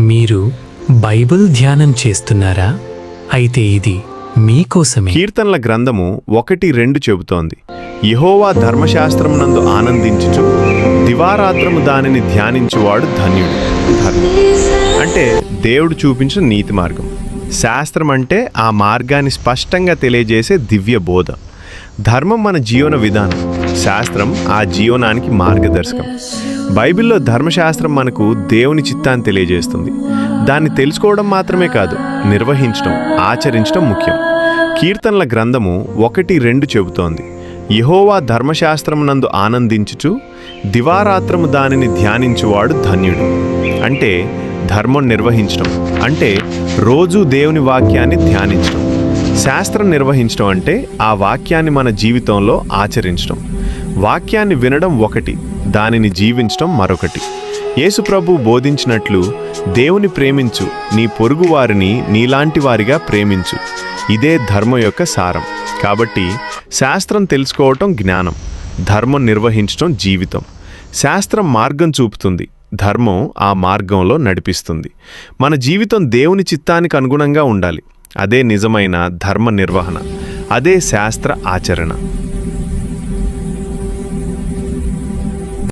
మీరు బైబిల్ ధ్యానం చేస్తున్నారా? అయితే ఇది మీకోసమే. కీర్తనల గ్రంథము 1:2 చెబుతోంది, యెహోవా ధర్మశాస్త్రమునందు ఆనందించుచు దివారాత్రము దానిని ధ్యానించువాడు ధన్యుడు. ధర్మం అంటే దేవుడు చూపించిన నీతి మార్గం. శాస్త్రం అంటే ఆ మార్గాన్ని స్పష్టంగా తెలియజేసే దివ్య బోధ. ధర్మం మన జీవన విధానం, శాస్త్రం ఆ జీవనానికి మార్గదర్శకం. బైబిల్లో ధర్మశాస్త్రం మనకు దేవుని చిత్తాన్ని తెలియజేస్తుంది. దాన్ని తెలుసుకోవడం మాత్రమే కాదు, నిర్వహించడం, ఆచరించడం ముఖ్యం. కీర్తనల గ్రంథము 1:2 చెబుతోంది, యెహోవా ధర్మశాస్త్రమునందు ఆనందించుచు దివారాత్రము దానిని ధ్యానించువాడు ధన్యుడు. అంటే ధర్మం నిర్వహించడం అంటే రోజూ దేవుని వాక్యాన్ని ధ్యానించడం. శాస్త్రం నిర్వహించడం అంటే ఆ వాక్యాన్ని మన జీవితంలో ఆచరించడం. వాక్యాన్ని వినడం ఒకటి, దానిని జీవించడం మరొకటి. యేసు ప్రభువు బోధించినట్లు, దేవుని ప్రేమించు, నీ పొరుగు వారిని నీలాంటి వారిగా ప్రేమించు. ఇదే ధర్మం యొక్క సారం. కాబట్టి శాస్త్రం తెలుసుకోవటం జ్ఞానం, ధర్మం నిర్వహించడం జీవితం. శాస్త్రం మార్గం చూపుతుంది, ధర్మం ఆ మార్గంలో నడిపిస్తుంది. మన జీవితం దేవుని చిత్తానికి అనుగుణంగా ఉండాలి. అదే నిజమైన ధర్మ నిర్వహణ, అదే శాస్త్ర ఆచరణ.